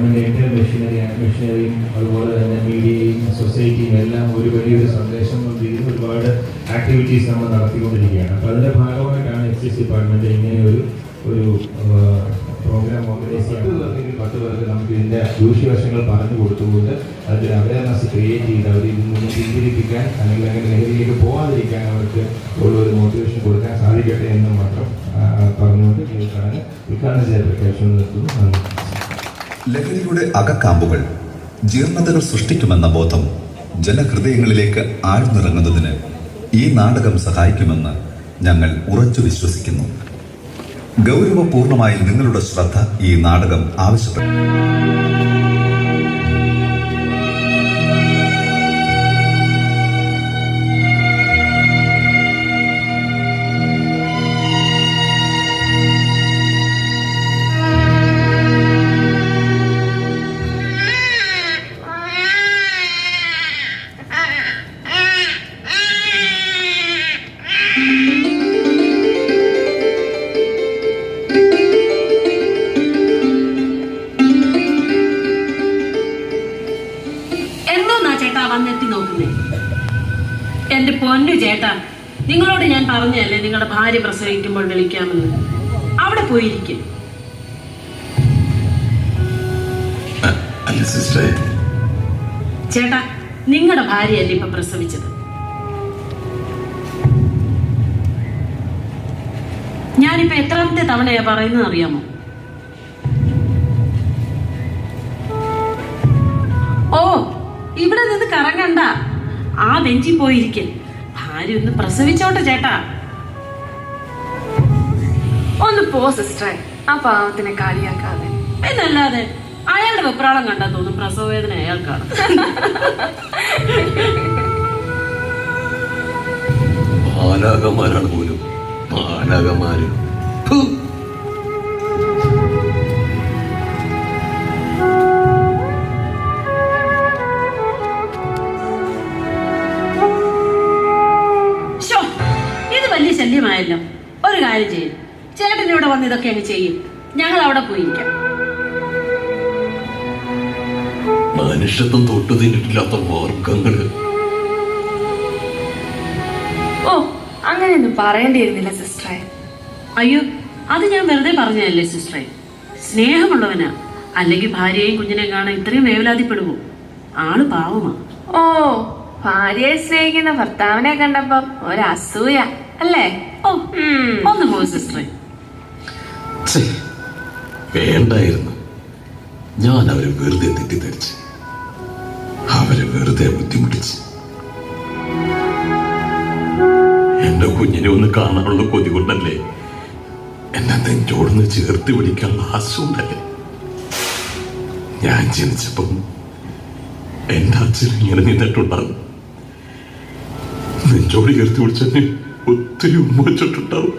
ഡിപ്പാർട്ട്മെൻറ്റിൻ്റെ മെഷീനറിയും അതുപോലെ തന്നെ മീഡിയയും സൊസൈറ്റിയും എല്ലാം ഒരു വലിയൊരു സന്ദേശം കൊണ്ടിരുന്ന ഒരുപാട് ആക്ടിവിറ്റീസ് നമ്മൾ നടത്തിക്കൊണ്ടിരിക്കുകയാണ്. അപ്പോൾ അതിൻ്റെ ഭാഗമായിട്ടാണ് എക്സൈസ് ഡിപ്പാർട്ട്മെൻറ്റ് ഇങ്ങനെ ഒരു പ്രോഗ്രാം ഓർഗനൈസ് ചെയ്യാൻ 10 പേർക്ക് നമുക്ക് ഇതിൻ്റെ ദൂഷ്യവശങ്ങൾ പറഞ്ഞു കൊടുത്തുകൊണ്ട് അതിൻ്റെ അവയർനെസ് ക്രിയേറ്റ് ചെയ്ത് അവർ ഇതിൽ നിന്ന് പിന്തിരിപ്പിക്കാൻ അല്ലെങ്കിൽ അങ്ങനെ ലഹരിയിലേക്ക് പോകാതിരിക്കാൻ അവർക്ക് ഉള്ളൊരു മോട്ടിവേഷൻ കൊടുക്കാൻ സാധിക്കട്ടെ എന്ന് മാത്രം പറഞ്ഞുകൊണ്ട് ഉദ്ഘാടനം ചെയ്ത പ്രഖ്യാപനം നിർത്തുന്നു. ലഹരിയുടെ അകക്കാമ്പുകൾ ജീർണതകൾ സൃഷ്ടിക്കുമെന്ന ബോധം ജനഹൃദയങ്ങളിലേക്ക് ആഴ്ന്നിറങ്ങുന്നതിന് ഈ നാടകം സഹായിക്കുമെന്ന് ഞങ്ങൾ ഉറച്ചു വിശ്വസിക്കുന്നു. ഗൗരവപൂർണമായി നിങ്ങളുടെ ശ്രദ്ധ ഈ നാടകം ആവശ്യപ്പെട്ടു. വന്നെത്തി നോക്കുന്നേ. എന്റെ പൊന്നു ചേട്ടാ, നിങ്ങളോട് ഞാൻ പറഞ്ഞല്ലേ നിങ്ങളുടെ ഭാര്യ പ്രസവിക്കുമ്പോൾ വിളിക്കാമെന്ന്. അവിടെ പോയിരിക്കും. ചേട്ടാ, നിങ്ങളുടെ ഭാര്യയല്ലേ ഇപ്പൊ പ്രസവിച്ചത്. ഞാനിപ്പോ എത്രാമത്തെ തവണയാ പറയുന്നത് അറിയാമോ? ഓ, ഇവിടെ നിന്ന് കറങ്ങണ്ട, ആ ബെഞ്ചിൽ പോയിരിക്കും. ഭാര്യ ഒന്ന് പ്രസവിച്ചോട്ടെ ചേട്ടാ. ഒന്ന് പോ സിസ്റ്ററെ, ആ പാവത്തിനെ കളിയാക്കാതെ. എന്നല്ലാതെ അയാളുടെ വെപ്രാളം കണ്ടാ തോന്നും പ്രസവവേദന അയാൾക്കാണ്. മാലാകമാരാണ് പോലും മാലാകമാര്. ശല്യമായല്ലോ. ഒരു കാര്യം ചെയ്യും, ചേട്ടൻ ഇവിടെ വന്ന് ഇതൊക്കെ അങ്ങ് ചെയ്യും, ഞങ്ങൾ അവിടെ പോയിരിക്കാം. മനുഷ്യത്വം തൊട്ടു തിന്നിട്ടില്ലാത്ത വർഗങ്ങള്. ഓ, അങ്ങനെയൊന്നും പറയേണ്ടിയിരുന്നില്ല സിസ്റ്ററെ. അയ്യോ, അത് ഞാൻ വെറുതെ പറഞ്ഞതല്ലേ സിസ്റ്ററെ. സ്നേഹമുള്ളവനാ, അല്ലെങ്കിൽ ഭാര്യയെയും കുഞ്ഞിനെ കാണാൻ ഇത്രയും വേവലാതിപ്പെടുമോ? ആള് പാവമാ. ഓ, ഭാര്യയെ സ്നേഹിക്കുന്ന ഭർത്താവിനെ കണ്ടപ്പോ ഒരസൂയ അല്ലേ? ഓ, ഒന്ന് പോ സിസ്റ്ററെ. വേണ്ടായിരുന്നു. ഞാൻ അവരെ വെറുതെ തെറ്റിദ്ധരിച്ച്, അവരെ വെറുതെ ബുദ്ധിമുട്ടിച്ച്. എന്റെ കുഞ്ഞിനെ ഒന്ന് കാണാനുള്ള കൊതി കൊണ്ടല്ലേ, എന്നെ നെഞ്ചോടൊന്ന് ചേർത്ത് പിടിക്കാനുള്ള ആശുണ്ടല്ലേ. ഞാൻ ജനിച്ചപ്പം എന്റെ അച്ഛൻ ഇങ്ങനെ നിന്നിട്ടുണ്ടാകും. നെഞ്ചോട് ചേർത്ത് പിടിച്ചെന്നെ ഒത്തിരി ഉമ്മ വെച്ചിട്ടുണ്ടാവും.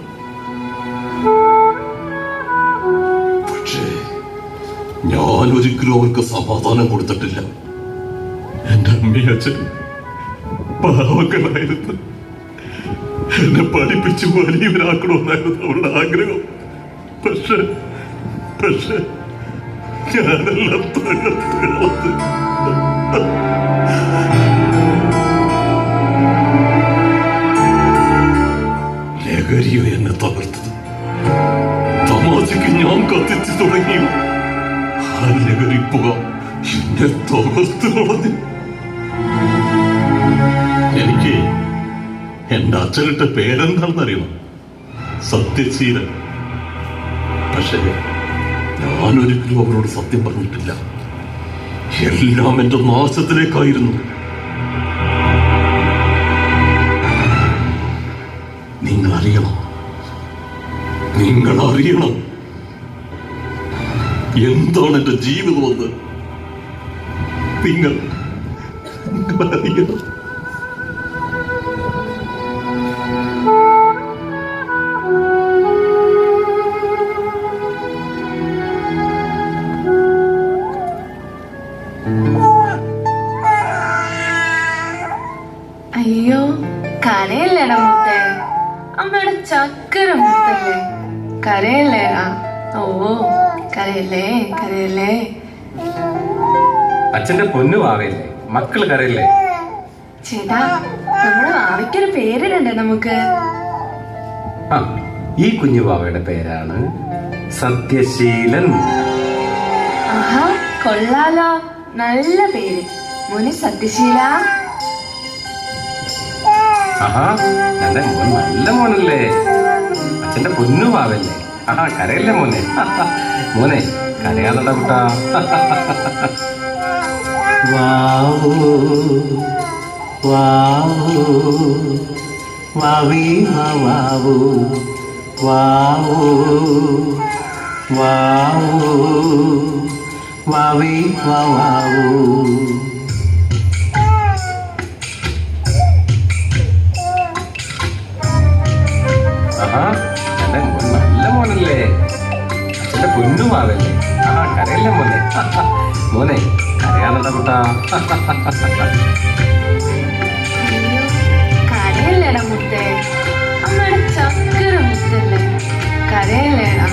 പക്ഷേ ഞാൻ ഒരിക്കലും അവർക്ക് സമാധാനം കൊടുത്തിട്ടില്ല. എന്റെ അമ്മയും അച്ഛനും പാവങ്ങളായിരുന്നു. എന്നെ പഠിപ്പിച്ച് വലിയവരാക്കണമെന്നായിരുന്നു അവരുടെ ആഗ്രഹം. പക്ഷേ ഞാനെല്ലാം തകർത്ത് കളഞ്ഞു. ലഹരിയോ എന്നെ തകർത്തത്. തമാശയ്ക്ക് ഞാൻ കത്തിച്ചു തുടങ്ങി. ആ ലഹരി പുക എന്നെ തകർത്ത് കളഞ്ഞു. എനിക്ക് എന്റെ അച്ഛനിട്ട പേരെന്താണെന്നറിയണം, സത്യശീലൻ. പക്ഷേ ഞാനൊരിക്കലും അവരോട് സത്യം പറഞ്ഞിട്ടില്ല. എല്ലാം എന്റെ നാശത്തിലേക്കായിരുന്നു. നിങ്ങൾ അറിയണം എന്താണ് എന്റെ ജീവിതമെന്ന്. നിങ്ങൾ അറിയണം. അയ്യോ, കരയല്ലേടാ മുത്തേ, അമ്മയുടെ ചക്കര മുത്തല്ലേ, കരയല്ലേടാ. ഓ, കരയല്ലേ. അച്ഛന്റെ പൊന്നു വാവയല്ലേ, മക്കള് കരയില്ലേ? ചേട്ടാ, നമ്മുടെ വാവയ്ക്കൊരു പേരിടണ്ടേ നമുക്ക്? ആ, ഈ കുഞ്ഞു വാവയുടെ പേരാണ് സത്യശീലൻ. ആഹാ, കൊള്ളാലോ, നല്ല പേര്. മോനെ സത്യശീല. ആഹാ, എന്റെ മോൻ നല്ല മോനല്ലേ, അച്ഛന്റെ പൊന്നു വാവല്ലേ. ആഹാ, കരയില്ലേ മോനെ? മോനെ കരയാതട കുട്ടാ. വാവോ വാവോ വാവേ വാവോ വാവോ വാവോ വാവേ വാവോ. ആഹാ, എന്റെ മോൻ നല്ല മോനല്ലേ, അച്ഛന്റെ പൊന്നു വാവല്ലേ. ആഹാ, കരയല്ലേ മോനെ? മോനെ കരയാതട കുട്ടാ. കരയല്ലേടാ മുത്തേ, അമ്മയുടെ ചക്കര മുത്തല്ലേ, കരയല്ലേടാ.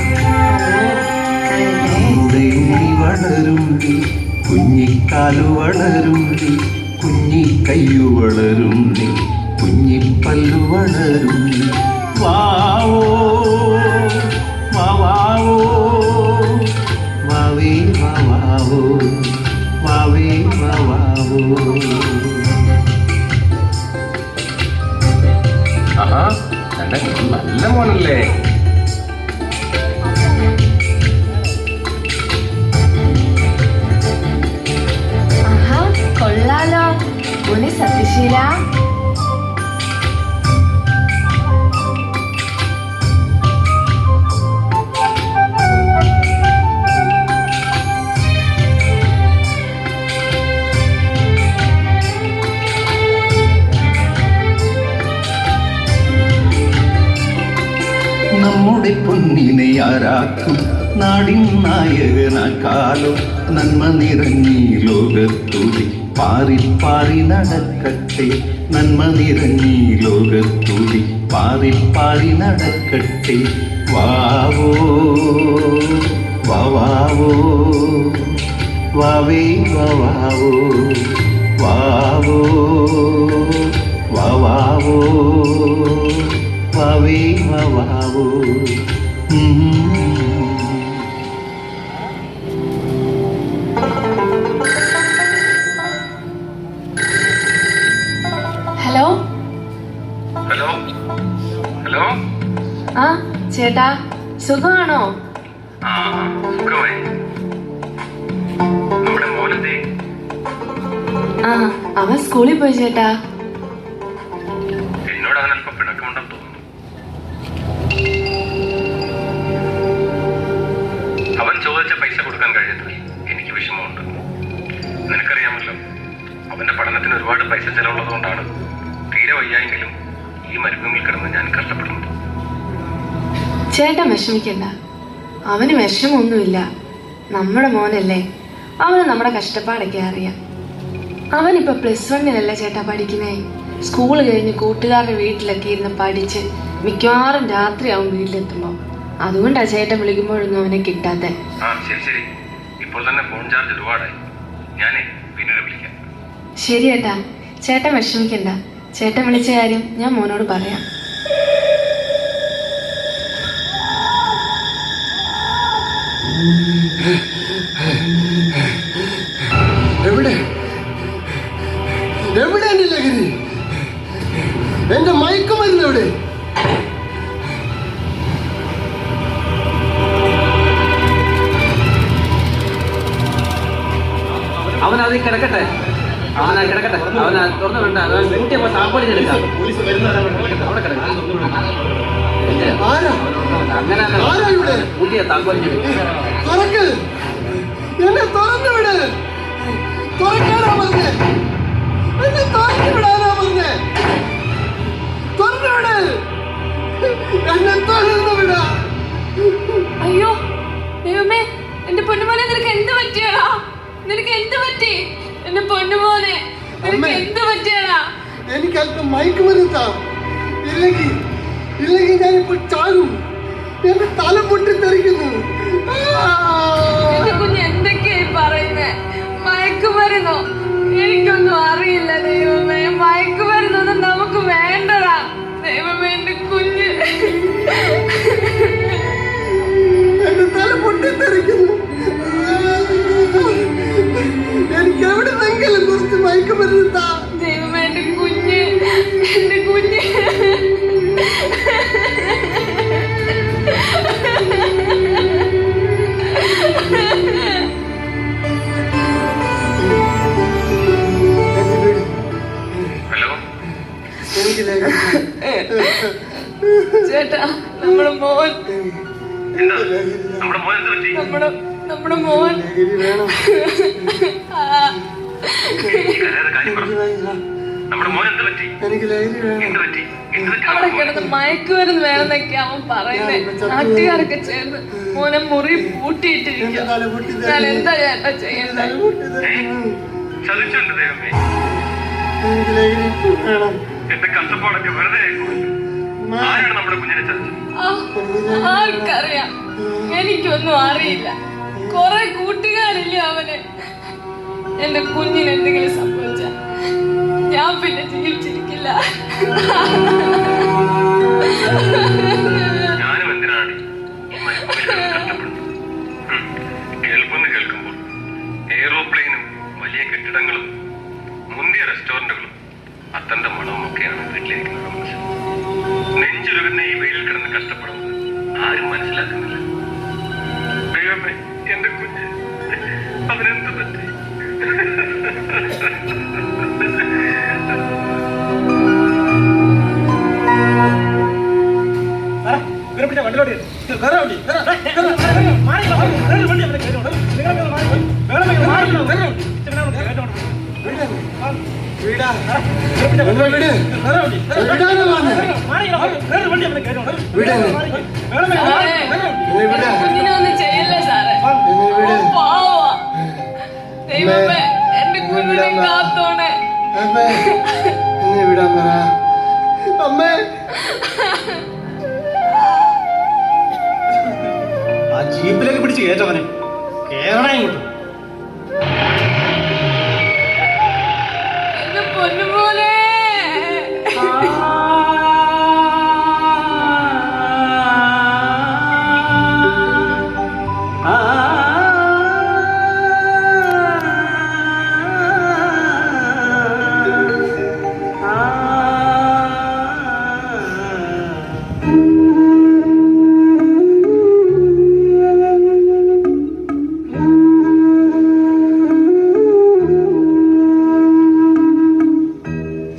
വളരുണ്ടി കുഞ്ഞിക്കാലു വളരുണ്ടി, കുഞ്ഞിക്കയ്യു വളരുണ്ടി, കുഞ്ഞിപ്പല്ലു വളരുണ്ടി. വാവോ വാവോ വാവേ വാവോ വാവേ വാവോ. ആഹാ, എന്റെ മോൻ നല്ല മോനല്ലേ. ആഹാ, കൊള്ളാലോ, മോനെ സത്യശീല. നമ്മുടെ പൊന്നിനെ ആരാക്കും നാടിൻ നായകനാക്കാലോ. നന്മ നിറഞ്ഞി ലോകത്തൂടി പാറി പാറി നടക്കട്ടെ, നന്മ നിറഞ്ഞി ലോകത്തൂടി പാറി പാറി നടക്കട്ടെ. വാവോ വാവോ വാവേ വാവോ വാവോ വാവോ വാവേ വാവോ. Hello hello hello. ആ ചേട്ടാ, സുഖമാണോ? ആ, സുഖമായി. നമ്മുടെ മോനെന്തേ? ആ, അവൻ സ്കൂളിൽ പോയി ചേട്ടാ. എന്നോട് അവനല്പം പിണക്കമുണ്ടെന്ന് തോന്നുന്നു. അവൻ ചോദിച്ച പൈസ കൊടുക്കാൻ കഴിയത്തില്ല, എനിക്ക് വിഷമമുണ്ട്. നിനക്കറിയാമല്ലോ, അവന്റെ പഠനത്തിന് ഒരുപാട് പൈസ ചെലവുള്ളതുകൊണ്ടാണ് തീരെ വയ്യായെങ്കിലും ഈ മരുഭൂമിയിൽ കിടന്ന് ഞാൻ കഷ്ടപ്പെടുന്നത്. ചേട്ടൻ വിഷമിക്കണ്ട, അവന് വിഷമമൊന്നുമില്ല. നമ്മുടെ മോനല്ലേ, അവന് നമ്മുടെ കഷ്ടപ്പാടൊക്കെ അറിയാം. അവനിപ്പോൾ +1 ചേട്ടാ പഠിക്കുന്നേ. സ്കൂൾ കഴിഞ്ഞ് കൂട്ടുകാരുടെ വീട്ടിലൊക്കെ ഇരുന്ന് പഠിച്ച് മിക്കവാറും രാത്രിയാവും വീട്ടിലെത്തുമ്പോൾ. അതുകൊണ്ടാണ് ചേട്ടൻ വിളിക്കുമ്പോഴൊന്നും അവനെ കിട്ടാത്തെ. ആ, ശരി ശരി. ഇപ്പോൾ തന്നെ ഫോൺ ചാർജ് ഒരുപാടായി. ഞാനേ പിന്നീട് വിളിക്കാം. ശരി ചേട്ടാ, ചേട്ടൻ വിഷമിക്കണ്ട. ചേട്ടൻ വിളിച്ച കാര്യം ഞാൻ മോനോട് പറയാം. എവിടെ എവിടെ എന്റെ ലഹരി? എന്റെ മയക്കുമരുന്ന് എവിടെ? അവനത് കിടക്കട്ടെ, കിടക്കട്ടെ. അവൻ തുറന്നു വേണ്ട, കൂട്ടിയപ്പോ സാമ്പിളിനെടുക്കാം. അവിടെ കിടക്കാം. അങ്ങനെ കൂട്ടിയ താക്കോലിന് തുറക്ക്, എന്നെ തുറന്നു വിട്. തുറക്കാനാ പറഞ്ഞേ, എന്നെ തുറന്നു വിടാനാ പറഞ്ഞേ. തുറന്നു വിട്, എന്നെ തുറന്നു വിടാ. അയ്യോ ദൈവമേ, എന്റെ പൊന്നുമോനെ, നിനക്ക് എന്ത് പറ്റിയടാ? നിനക്ക് എന്ത് പറ്റി എന്റെ പൊന്നുമോനെ? നിനക്ക് എന്ത് പറ്റിയടാ? എനിക്ക് അല്പം മയക്കുമരുന്ന് താ, ഇല്ലെങ്കിൽ ഞാനിപ്പോൾ ചാകും. എന്റെ തല പൊട്ടിത്തെറിക്കുന്നു. എന്റെ കുഞ്ഞ് എന്തൊക്കെയായി പറയുന്നേ? മയക്കുമരുന്നോ? എനിക്കൊന്നും അറിയില്ല ദൈവമേ. മയക്കുമരുന്നൊന്നും നമുക്ക് വേണ്ടടാ ദൈവമേ. എന്റെ കുഞ്ഞ് എന്റെ തല പൊട്ടിത്തെറിക്കുന്നു. എനിക്ക് എവിടെന്നെങ്കിലും കുറച്ച് മയക്കുമരുന്ന് താ ദൈവമേ. എന്റെ കുഞ്ഞ്, എന്റെ കുഞ്ഞ്. ഹലോ, ചേട്ടാ, നമ്മുടെ മോൻ, എന്താ നമ്മുടെ മോൻ എന്ത് പറ്റി? നമ്മുടെ മോൻ ഈ കരയാതെ കാര്യം പറ. നമ്മുടെ മോൻ എന്ത് പറ്റി? എന്ത് പറ്റി? അവിടെ കിടന്ന് മയക്കുമരുന്ന് വേണമെന്നൊക്കെ അവൻ പറയുന്നത്. നാട്ടുകാരൊക്കെ ചേർന്ന് മോനെ മുറി പൂട്ടിയിട്ടിരിക്കും. ഞാൻ എന്താ ചേട്ടാ ചെയ്യുന്നത്? ചതിച്ചുണ്ട് ദൈവമേ. എന്റെ കഷ്ടപ്പാടൊക്കെ വെറുതെ ആരാണ് നമ്മുടെ കുഞ്ഞിനെ ചതിച്ചത്? ആർക്കറിയാം, എനിക്കൊന്നും അറിയില്ല. കുറെ കൂട്ടുകാരില്ല അവന്. എന്റെ കുഞ്ഞിന് എന്തെങ്കിലും സംഭവിച്ച ഞാൻ പിന്നെ ജീവിച്ചിരിക്കില്ല. ഞാനും എന്തിനാണ് കഷ്ടപ്പെടുന്നത്? കേൾക്കുമ്പോൾ എയ്റോപ്ലെയിനും വലിയ കെട്ടിടങ്ങളും മുന്തിയ റെസ്റ്റോറന്റുകളും അത്തന്റെ മണവും ഒക്കെയാണ് വീട്ടിലിരിക്കുന്നത് മനസ്സിൽ. നെഞ്ചുരുകുന്ന ഈ വെയിലിൽ കിടന്ന് കഷ്ടപ്പെടുന്നത് ആരും മനസ്സിലാക്കുന്നില്ല. ദൈവമേ, എന്റെ കുഞ്ഞ് അവനെന്ത് പറ്റി? കുഞ്ഞിനൊന്നും ചെയ്യല്ലേ സാറേ? പാവാ. ദൈവമേ, എന്റെ കുഞ്ഞിനെ കാത്തോണേ. വിടാൻ പറ അമ്മേ. ആ ജീപ്പിലേക്ക് പിടിച്ച് കയറ്റവനെ കേരള ഇങ്ങോട്ട്. എന്റെ പൊന്നുപോലെ.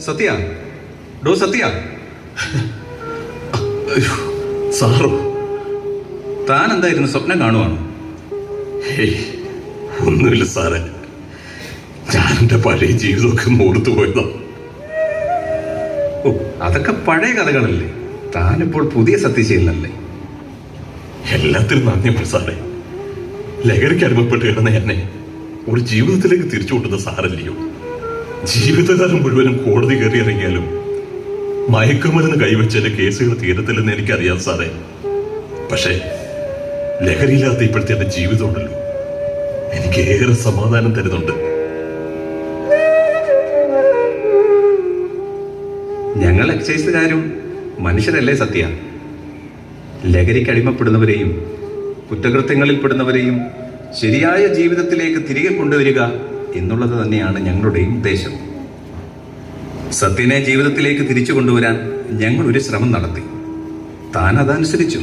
സത്യ, ഡോ സത്യ, സാറോ? താൻ എന്തായിരുന്നു സ്വപ്നം കാണുവാണോ? ഒന്നുമില്ല സാറേ, ഞാൻ എന്റെ പഴയ ജീവിതമൊക്കെ ഓർത്തു പോയതാ. ഓ, അതൊക്കെ പഴയ കഥകളല്ലേ. താനിപ്പോൾ പുതിയ സത്യശീലനല്ലേ? എല്ലാത്തിനും നന്ദിയുണ്ട് സാറേ. ലഹരിക്ക് അടിമപ്പെട്ട് കിടന്ന എന്നെ ഒരു ജീവിതത്തിലേക്ക് തിരിച്ചു കൊണ്ടുവന്ന സാറല്ലയോ. ജീവിതകാലം മുഴുവനും കോടതി കയറി ഇറങ്ങിയാലും മയക്കുമരുന്ന് കൈവച്ചതിന്റെ കേസുകൾ തീരത്തില്ലെന്ന് എനിക്കറിയാം സാറേ. പക്ഷേ ലഹരിയില്ലാത്ത ഇപ്പോഴത്തെ എന്റെ ജീവിതം ഉണ്ടല്ലോ, എനിക്ക് ഏറെ സമാധാനം തരുന്നുണ്ട്. ഞങ്ങൾ എക്സൈസുകാരും മനുഷ്യരല്ലേ സത്യ? ലഹരിക്ക് അടിമപ്പെടുന്നവരെയും കുറ്റകൃത്യങ്ങളിൽ പെടുന്നവരെയും ശരിയായ ജീവിതത്തിലേക്ക് തിരികെ കൊണ്ടുവരിക എന്നുള്ളത് തന്നെയാണ് ഞങ്ങളുടെയും ഉദ്ദേശം. സത്യനെ ജീവിതത്തിലേക്ക് തിരിച്ചു കൊണ്ടുവരാൻ ഞങ്ങൾ ഒരു ശ്രമം നടത്തി. താൻ അതനുസരിച്ചു.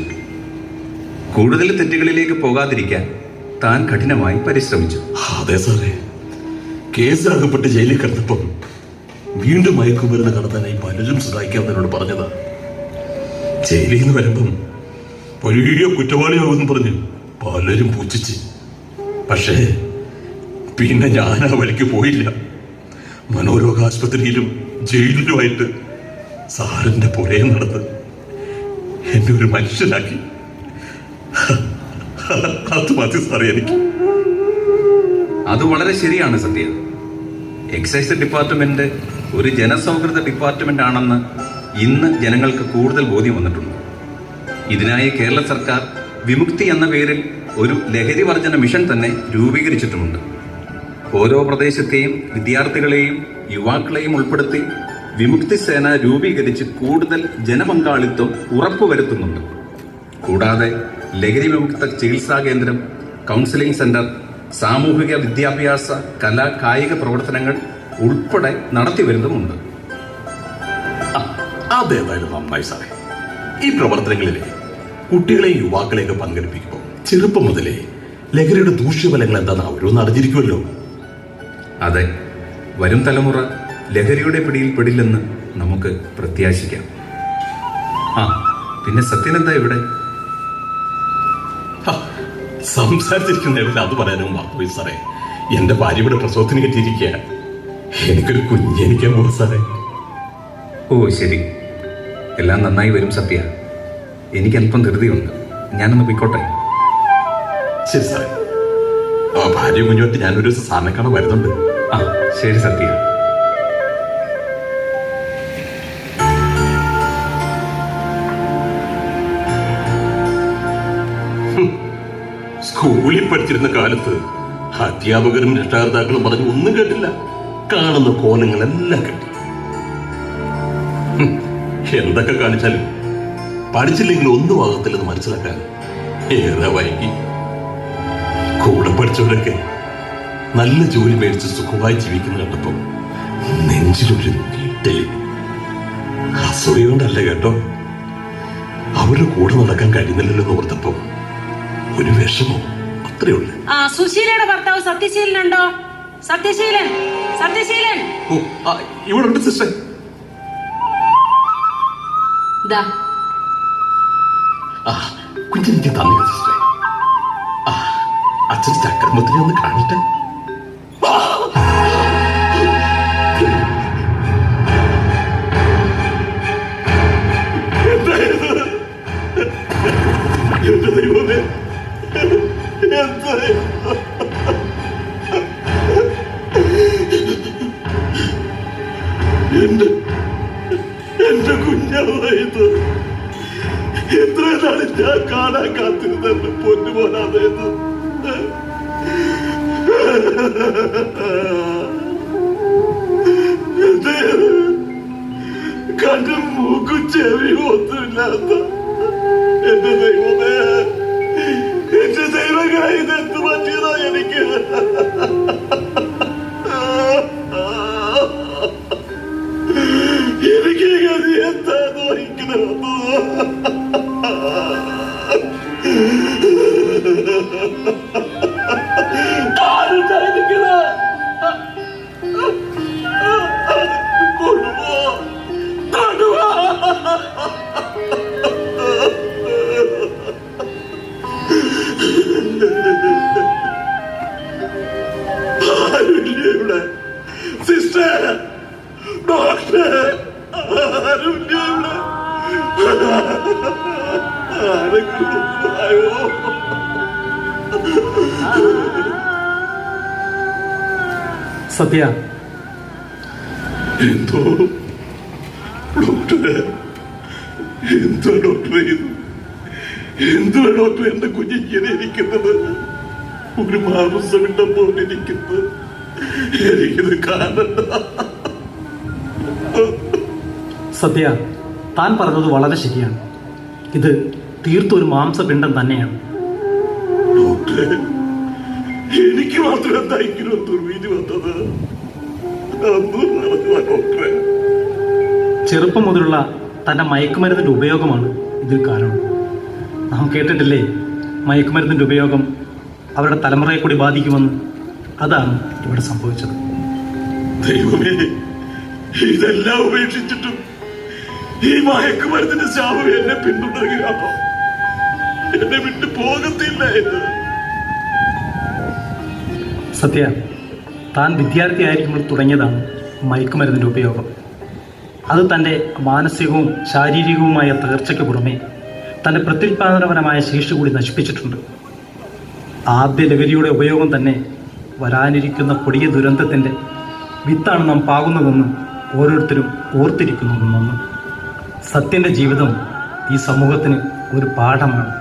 കൂടുതൽ തെറ്റുകളിലേക്ക് പോകാതിരിക്കാൻ താൻ കഠിനമായി പരിശ്രമിച്ചു. അതെ സാറേ, കേസിലകപ്പെട്ട് ജയിലിൽ കിടന്നപ്പം വീണ്ടും മയക്കുമരുന്ന് കടത്താനായി പലരും സഹായിക്കാമെന്നോട് പറഞ്ഞതാ. ജയിലിൽ നിന്ന് വരുമ്പം വലിയ കുറ്റവാളിയാവുമെന്ന് പറഞ്ഞ് പലരും പൂച്ഛിച്ച്. പക്ഷേ പിന്നെ ഞാൻ ആ വഴിക്ക് പോയില്ല. മനോരോഗ ആശുപത്രിയിലും ജയിലിലുമായിട്ട് സാറിന്റെ പുറകെ നടന്ന് എന്നെ ഒരു മനുഷ്യനാക്കി. അത് മതി സാറേ എനിക്ക്. അത് വളരെ ശരിയാണ് സത്യ. എക്സൈസ് ഡിപ്പാർട്ട്മെന്റ് ഒരു ജനസൗഹൃദ ഡിപ്പാർട്ട്മെന്റ് ആണെന്ന് ഇന്ന് ജനങ്ങൾക്ക് കൂടുതൽ ബോധ്യം വന്നിട്ടുണ്ട്. ഇതിനായി കേരള സർക്കാർ വിമുക്തി എന്ന പേരിൽ ഒരു ലഹരി വർജന മിഷൻ തന്നെ രൂപീകരിച്ചിട്ടുമുണ്ട്. ഓരോ പ്രദേശത്തെയും വിദ്യാർത്ഥികളെയും യുവാക്കളെയും ഉൾപ്പെടുത്തി വിമുക്തി സേന രൂപീകരിച്ച് കൂടുതൽ ജനപങ്കാളിത്തം ഉറപ്പുവരുത്തുന്നുണ്ട്. കൂടാതെ ലഹരി വിമുക്ത ചികിത്സാ കേന്ദ്രം, കൗൺസിലിംഗ് സെന്റർ, സാമൂഹിക വിദ്യാഭ്യാസ കലാ കായിക പ്രവർത്തനങ്ങൾ ഉൾപ്പെടെ നടത്തിവരുന്നുമുണ്ട്. അതേതായാലും നന്നായി സാറേ. ഈ പ്രവർത്തനങ്ങളിലെ കുട്ടികളെയും യുവാക്കളെയൊക്കെ പങ്കെടുപ്പിക്കുമ്പോൾ ചെറുപ്പം മുതലേ ലഹരിയുടെ ദൂഷ്യഫലങ്ങൾ എന്താണെന്ന് അവരൊന്നും അറിഞ്ഞിരിക്കുമല്ലോ. അതെ, വരും തലമുറ ലഹരിയുടെ പിടിയിൽ പെടില്ലെന്ന് നമുക്ക് പ്രത്യാശിക്കാം. പിന്നെ സത്യനെന്താ ഇവിടെ? സംസാരിച്ചിരിക്കുന്നതിൽ അത് പറയാനും മറന്നുപോയി സാറേ. എന്റെ ഭാര്യ ഇവിടെ പ്രസവത്തിന് കെട്ടിയിരിക്കുക. എനിക്കൊരു കുഞ്ഞെനിക്കാൻ പോവാ സാറേ. ഓ ശരി, എല്ലാം നന്നായി വരും സത്യ. എനിക്ക് അല്പം ധൃതിയുണ്ട്, ഞാനൊന്ന് പോയിക്കോട്ടെ. ശരി സാറേ. ഭാര്യ കുഞ്ഞുമായിട്ട് ഞാനൊരു ദിവസം സാറിനെ കാണാൻ വരുന്നുണ്ട്. ശരി സത്യ. സ്കൂളിൽ പഠിച്ചിരുന്ന കാലത്ത് അധ്യാപകരും രക്ഷാകർത്താക്കളും പറഞ്ഞു ഒന്നും കേട്ടില്ല. കാണുന്ന കോലങ്ങളെല്ലാം കേട്ടു. എന്തൊക്കെ കാണിച്ചാലും പഠിച്ചില്ലെങ്കിൽ ഒന്നും ആകത്തില്ലെന്ന് മനസ്സിലാക്കാൻ ഏറെ വൈകി. കൂടെ പഠിച്ചവരൊക്കെ നല്ല ജോലി മേടിച്ച് സുഖമായി ജീവിക്കുന്ന കണ്ടപ്പോ നെഞ്ചിലൊരു നീട്ടല്. അസൂയ കൊണ്ടല്ല കേട്ടോ, അവരുടെ കൂടെ നടക്കാൻ കഴിയുന്നില്ലല്ലോ എന്ന് ഓർത്തപ്പോ ഒരു വിഷമോ, അത്രേ ഉള്ളു. സുശീലയുടെ ഭർത്താവ് സത്യശീലനുണ്ടോ? സത്യശീലൻ, സത്യശീലൻ. ഇവിടെ ഉണ്ട് സിസ്റ്റർ. കുഞ്ഞെനിക്ക് തന്നില്ല സിസ്റ്ററെ. അച്ഛൻ ചക്രമത്തിനെ ഒന്ന് കാണട്ടെ. എന്റെ ദൈവമേ, എന്റെ കുഞ്ഞായത് എത്ര നാളെ ഞാൻ കാണാൻ കാത്തിരുന്ന പൊന്നുപോലാതേത്. കണ്ണും മൂക്കും ചെവിയും ഒന്നുമില്ലാത്ത എന്റെ ദൈവമേ, എന്റെ ദൈവങ്ങളെ ഇതെന്ത് പറ്റിയതാ എനിക്ക്? എനിക്ക് ഗതി എന്താണോ ഇങ്ങനെ ഇവിടെ സിസ്റ്റർ, ഡോക്ടർ, ആരുമില്ല ഇവിടെ. സത്യ, എന്തോ ഡോക്ടറെ, എന്തോ ഡോക്ടറെ, എന്തോ ഡോക്ടർ എന്റെ കുഞ്ഞിങ്ങനെ ഇരിക്കുന്നത്? ഒരു മാംസമിട്ട പോലെ ഇരിക്കുന്നത് എനിക്കിത് കാണണ്ട. സത്യ, താൻ പറഞ്ഞത് വളരെ ശരിയാണ്. ഇത് തീർത്തും ഒരു മാംസപിണ്ഡം തന്നെയാണ്. ഡോക്ടറെ, എനിക്ക് മാത്രം എന്താ ഇങ്ങനെ ദുർവീതി വന്നത്? ഡോക്ടറെ, ചെറുപ്പം മുതലുള്ള തൻ്റെ മയക്കുമരുന്നിൻ്റെ ഉപയോഗമാണ് ഇതിൽ കാരണം. നാം കേട്ടിട്ടില്ലേ, മയക്കുമരുന്നിൻ്റെ ഉപയോഗം അവരുടെ തലമുറയെ കൂടി ബാധിക്കുമെന്ന്? അതാണ് ഇവിടെ സംഭവിച്ചത്. ദൈവമേ, ഇതെല്ലാം ഉപേക്ഷിച്ചിട്ടും ഈ മയക്കുമരുന്നിന്റെ ശാപം എന്നെ പിന്തുടരുകയാണോ? എന്നെ വിട്ടു പോകത്തില്ല ഇത്. സത്യ, താൻ വിദ്യാർത്ഥിയായിരിക്കുമ്പോൾ തുടങ്ങിയതാണ് മയക്കുമരുന്നിൻ്റെ ഉപയോഗം. അത് തൻ്റെ മാനസികവും ശാരീരികവുമായ തകർച്ചയ്ക്ക് പുറമെ തൻ്റെ പ്രത്യുൽപാദനപരമായ ശേഷി കൂടി നശിപ്പിച്ചിട്ടുണ്ട്. ആദ്യ ലഹരിയുടെ ഉപയോഗം തന്നെ വരാനിരിക്കുന്ന കൊടിയ ദുരന്തത്തിൻ്റെ വിത്താണ് നാം പാകുന്നതെന്ന് ഓരോരുത്തരും ഓർത്തിരിക്കുന്നുവെന്ന്. സത്യൻ്റെ ജീവിതം ഈ സമൂഹത്തിന് ഒരു പാഠമാണ്.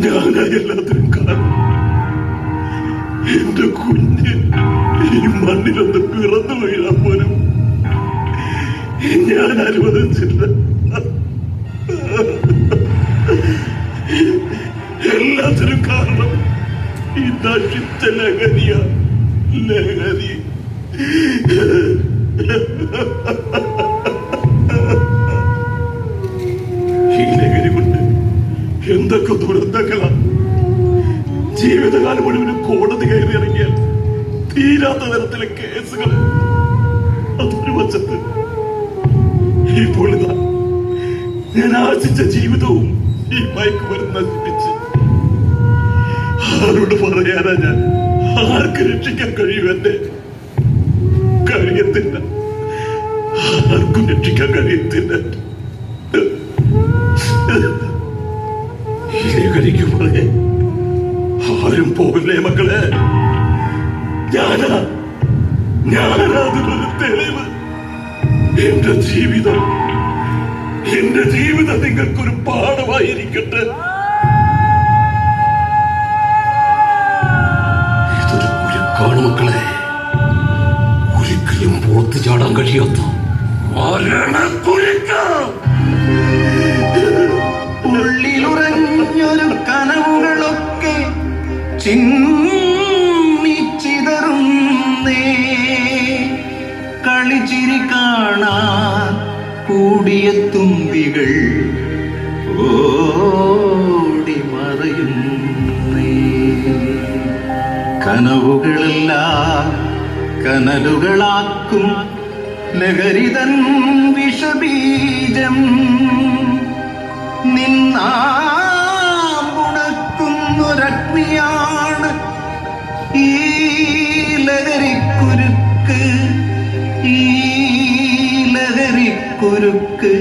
ഞാനാ എല്ലാത്തിനും കാരണം. എന്റെ കുഞ്ഞ് ഈ മണ്ണിലൊന്ന് പിറന്നു വീഴാൻ പോലും ഞാൻ അനുവദിച്ചില്ല. എല്ലാത്തിനും കാരണം ഈ നശിച്ച ലഹരിയ. ലഹരി ഈ ലഹരി കൊണ്ട് എന്തൊക്കെ ദുരന്തങ്ങളാ. ജീവിതകാലം മുഴുവനും കോടതി കയറി ഇറങ്ങിയാൽ തീരാത്ത തരത്തിലെ കേസുകൾ. അതൊരു വശത്ത് ഇപ്പോൾ ഇതാ ഞാൻ ആശിച്ച ജീവിതവും ഈ മയക്കുമരുന്ന് നശിപ്പിച്ച്. ആരോട് പറയാനാ ഞാൻ? ആർക്ക് രക്ഷിക്കാൻ കഴിയും? എന്നെ കഴിയത്തില്ല. ആർക്കും രക്ഷിക്കാൻ കഴിയത്തില്ല. ലഹരിക്ക് പുറകെ ആരും പോകില്ലേ മക്കളെ? ഞാനതിനൊരു തെളിവ്. എന്റെ ജീവിതം നിങ്ങൾക്കൊരു പാഠമായിരിക്കട്ടെ. ഇതൊരു കുരുക്കാണ് മക്കളെ. ഒരിക്കലും പുറത്തു ചാടാൻ കഴിയാത്ത ഉള്ളിലുറഞ്ഞൊരു കനവുകളൊക്കെ ചിന്നിച്ചിതറുന്നേ. കളിച്ചിരി കാണാൻ കൂടിയ തുമ്പികൾ ഓടി മറയുന്നേ. കനവുകളെല്ലാം കനലുകളാക്കും ലഹരിതൻ വിഷബീജം. നിന്നാമുണക്കുന്നൊരഗ്നിയാണ് ഈ ലഹരിക്കുരുക്ക്. ഈ ലഹരിക്കുരുക്ക്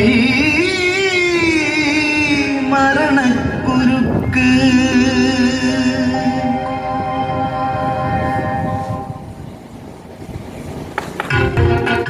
ഈ